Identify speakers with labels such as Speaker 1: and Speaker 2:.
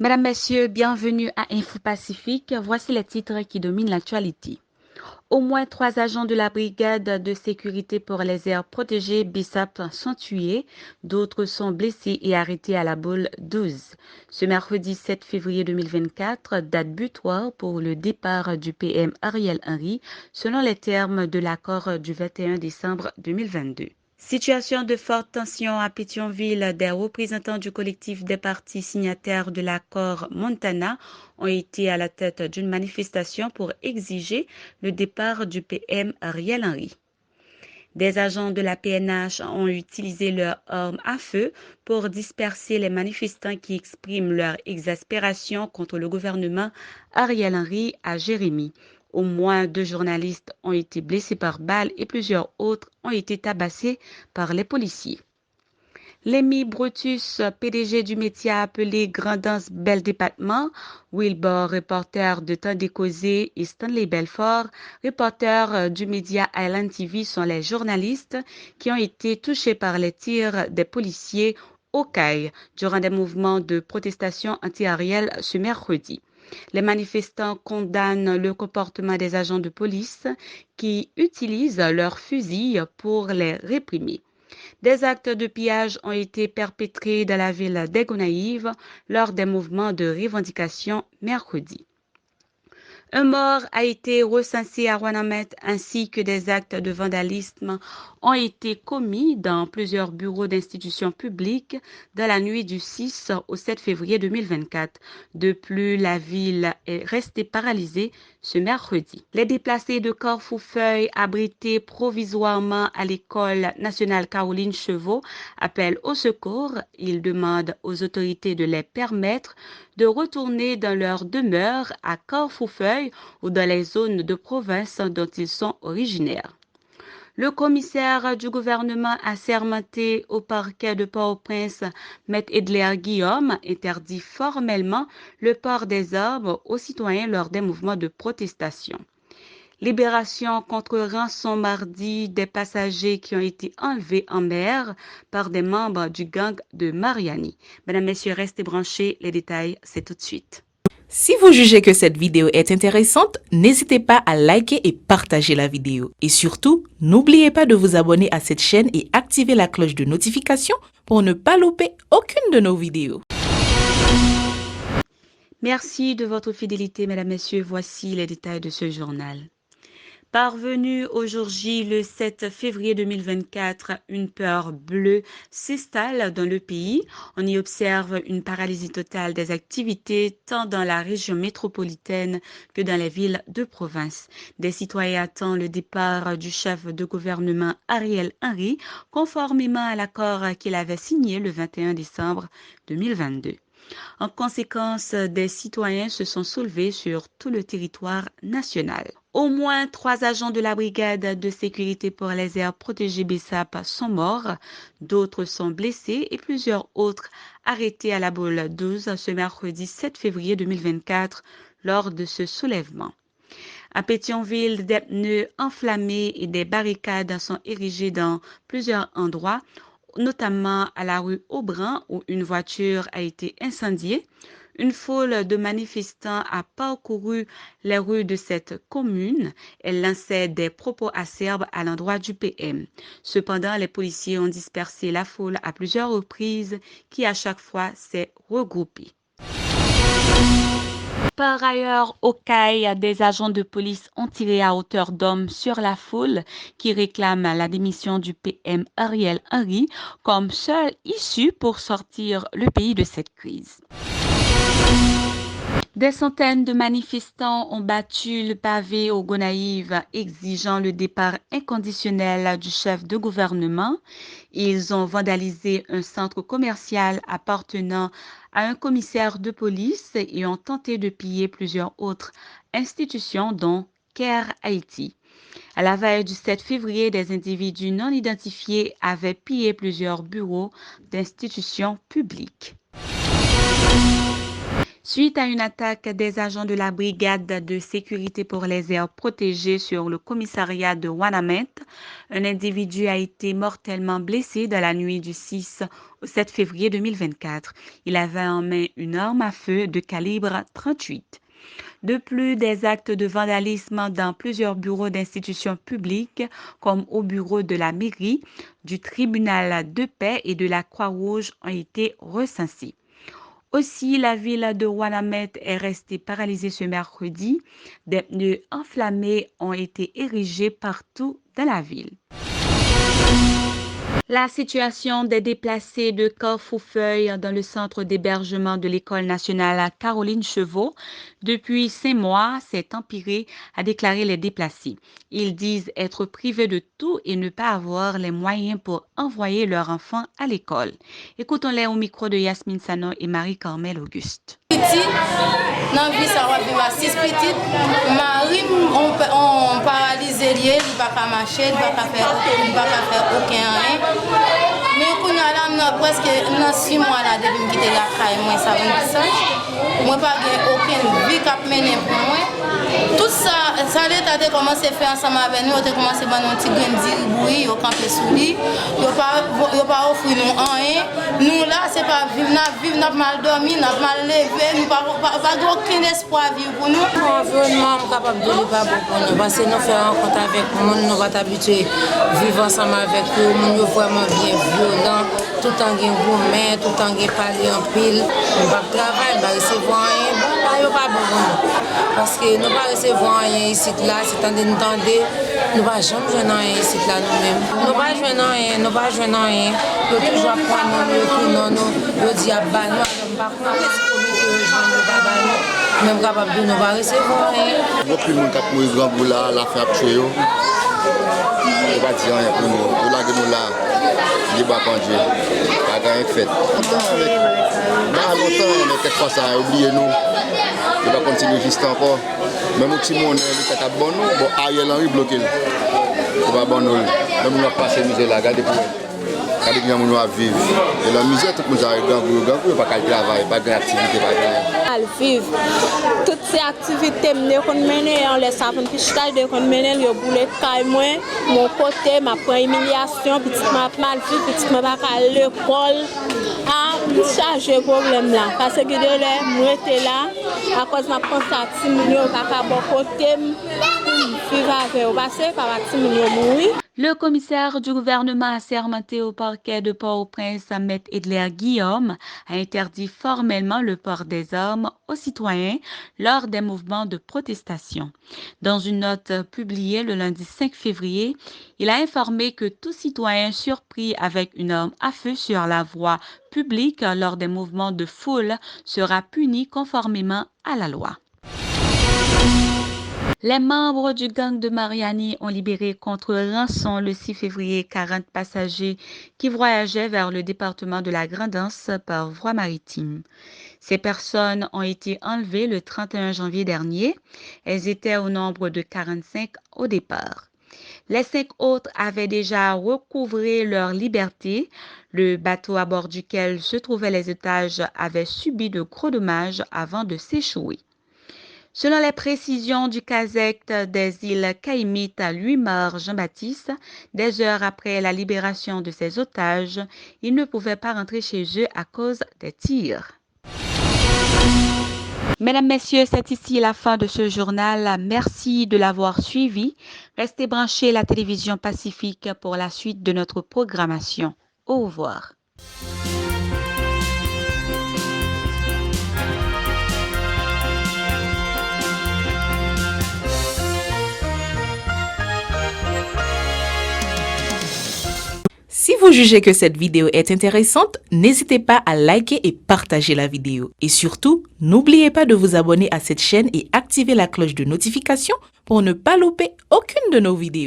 Speaker 1: Mesdames, Messieurs, bienvenue à Info Pacifique. Voici les titres qui dominent l'actualité. Au moins 3 agents de la brigade de sécurité pour les aires protégées BISAP sont tués, d'autres sont blessés et arrêtés à la boule 12. Ce mercredi 7 février 2024, date butoir pour le départ du PM Ariel Henry, selon les termes de l'accord du 21 décembre 2022. Situation de forte tension à Pétionville. Des représentants du collectif des partis signataires de l'accord Montana ont été à la tête d'une manifestation pour exiger le départ du PM Ariel Henry. Des agents de la PNH ont utilisé leurs armes à feu pour disperser les manifestants qui expriment leur exaspération contre le gouvernement Ariel Henry à Jérémie. Au moins 2 journalistes ont été blessés par balles et plusieurs autres ont été tabassés par les policiers. Lémi Brutus, PDG du métier appelé Grandance Bel Département, Wilbur, reporter de Temps décausé, et Stanley Belfort, reporter du média Island TV, sont les journalistes qui ont été touchés par les tirs des policiers au CAI durant des mouvements de protestation anti-Ariel ce mercredi. Les manifestants condamnent le comportement des agents de police qui utilisent leurs fusils pour les réprimer. Des actes de pillage ont été perpétrés dans la ville d'Aigues-Naïves lors des mouvements de revendication mercredi. Un mort a été recensé à Ouanamet ainsi que des actes de vandalisme ont été commis dans plusieurs bureaux d'institutions publiques dans la nuit du 6 au 7 février 2024. De plus, la ville est restée paralysée ce mercredi. Les déplacés de Carrefourfeuille abrités provisoirement à l'école nationale Caroline Chevaux appellent au secours. Ils demandent aux autorités de les permettre de retourner dans leur demeure à Carrefourfeuille ou dans les zones de province dont ils sont originaires. Le commissaire du gouvernement assermenté au parquet de Port-au-Prince, M. Edler Guillaume, interdit formellement le port des armes aux citoyens lors des mouvements de protestation. Libération contre rançon mardi des passagers qui ont été enlevés en mer par des membres du gang de Mariani. Mesdames, Messieurs, restez branchés. Les détails, c'est tout de suite.
Speaker 2: Si vous jugez que cette vidéo est intéressante, n'hésitez pas à liker et partager la vidéo. Et surtout, n'oubliez pas de vous abonner à cette chaîne et activer la cloche de notification pour ne pas louper aucune de nos vidéos.
Speaker 1: Merci de votre fidélité, mesdames, messieurs. Voici les détails de ce journal. Parvenu au jour J, le 7 février 2024, une peur bleue s'installe dans le pays. On y observe une paralysie totale des activités tant dans la région métropolitaine que dans les villes de province. Des citoyens attendent le départ du chef de gouvernement Ariel Henry, conformément à l'accord qu'il avait signé le 21 décembre 2022. En conséquence, des citoyens se sont soulevés sur tout le territoire national. Au moins 3 agents de la brigade de sécurité pour les aires protégées BISAP sont morts, d'autres sont blessés et plusieurs autres arrêtés à la boule 12 ce mercredi 7 février 2024 lors de ce soulèvement. À Pétionville, des pneus enflammés et des barricades sont érigées dans plusieurs endroits, notamment à la rue Aubran où une voiture a été incendiée. Une foule de manifestants a parcouru les rues de cette commune. Elle lançait des propos acerbes à l'endroit du PM. Cependant, les policiers ont dispersé la foule à plusieurs reprises qui à chaque fois s'est regroupée. Par ailleurs, au CAI, des agents de police ont tiré à hauteur d'homme sur la foule qui réclame la démission du PM Ariel Henry comme seule issue pour sortir le pays de cette crise. Des centaines de manifestants ont battu le pavé au Gonaïves, exigeant le départ inconditionnel du chef de gouvernement. Ils ont vandalisé un centre commercial appartenant à un commissaire de police et ont tenté de piller plusieurs autres institutions, dont Care Haïti. À la veille du 7 février, des individus non identifiés avaient pillé plusieurs bureaux d'institutions publiques. Suite à une attaque des agents de la brigade de sécurité pour les aires protégées sur le commissariat de Ouanaminthe, un individu a été mortellement blessé dans la nuit du 6 au 7 février 2024. Il avait en main une arme à feu de calibre 38. De plus, des actes de vandalisme dans plusieurs bureaux d'institutions publiques, comme au bureau de la mairie, du tribunal de paix et de la Croix-Rouge, ont été recensés. Aussi, la ville de Ouanaminthe est restée paralysée ce mercredi. Des pneus enflammés ont été érigés partout dans la ville. La situation des déplacés de Carrefourfeuille dans le centre d'hébergement de l'École nationale Caroline Chevaux depuis 5 mois s'est empirée, a déclaré les déplacés. Ils disent être privés de tout et ne pas avoir les moyens pour envoyer leurs enfants à l'école. Écoutons-les au micro de Yasmine Sanon et Marie-Carmel Auguste.
Speaker 3: Dans vie ça va vivre 6 petites Marie on paralyse lié il va pas marcher il va pas faire aucun rien mais qu'on a là presque dans 6 mois là depuis me quitter la caille moi ça moi pas aucune vie cap mener pour moi tout ça l'état a commencé à faire ensemble avec nous on a commencé à nous petit grain d'irboui yo camper sous lui yo pas offrir nous rien nous là c'est pas vivre n'a mal dormi n'a mal levé nous pas aucun espoir vivre pour nous.
Speaker 4: L'environnement est capable de vivre pour nous parce que nous faisons rencontre avec le monde, nous sommes habitués à vivre ensemble avec eux, nous sommes vraiment bien violents, tout le temps gourmet, tout le temps parler en pile, nous ne travaillons, nous ne recevons rien, nous pas bon pour nous. Parce que nous ne recevons rien ici, là, c'est tant de nous tendre, nous ne pas jamais jouer rien ici, là, nous-mêmes. Nous ne pas jouer rien, nous ne pas jouer rien, nous toujours prendre nous, nous disons à bas, nous ne pas même capable de nous recevoir rien.
Speaker 5: Beaucoup de monde qui a pris grand bout là, la fait tuer. On va dire rien pour nous. Nous là, nous là, il va pas Dieu. Pas rien fait. Longtemps, mais quelquefois ça a oublié nous. Il va continuer juste encore. Même si mon est à bon nous, bon Ariel Henry bloqué. Il va bon nous. Même nous pas passer musée là, regardez pour regardez bien nous à vivre. Et la misère tout le monde arrive grand pas qu'à travailler, pas d'activité, pas rien.
Speaker 6: Vivre toutes ces activités qu'on mène on les savons que je qu'on mène le boulet caille moi mon côté ma prend humiliation petite ma mal vivre petite ma pas à l'école charger problème là parce que de là moi était là à cause ma prend ça 6 millions pas bon côté vivre avec passer par 6 millions mourir.
Speaker 1: Le commissaire du gouvernement assermenté au parquet de Port-au-Prince, M. Edler Guillaume, a interdit formellement le port des armes aux citoyens lors des mouvements de protestation. Dans une note publiée le lundi 5 février, il a informé que tout citoyen surpris avec une arme à feu sur la voie publique lors des mouvements de foule sera puni conformément à la loi. Les membres du gang de Mariani ont libéré contre rançon le 6 février 40 passagers qui voyageaient vers le département de la Grand'Anse par voie maritime. Ces personnes ont été enlevées le 31 janvier dernier. Elles étaient au nombre de 45 au départ. Les 5 autres avaient déjà recouvré leur liberté. Le bateau à bord duquel se trouvaient les otages avait subi de gros dommages avant de s'échouer. Selon les précisions du CASECT des îles Caïmites à Louis-Mar Jean-Baptiste, des heures après la libération de ces otages, ils ne pouvaient pas rentrer chez eux à cause des tirs. Mesdames, Messieurs, c'est ici la fin de ce journal. Merci de l'avoir suivi. Restez branchés à la télévision Pacifique pour la suite de notre programmation. Au revoir.
Speaker 2: Si vous jugez que cette vidéo est intéressante, n'hésitez pas à liker et partager la vidéo. Et surtout, n'oubliez pas de vous abonner à cette chaîne et activer la cloche de notification pour ne pas louper aucune de nos vidéos.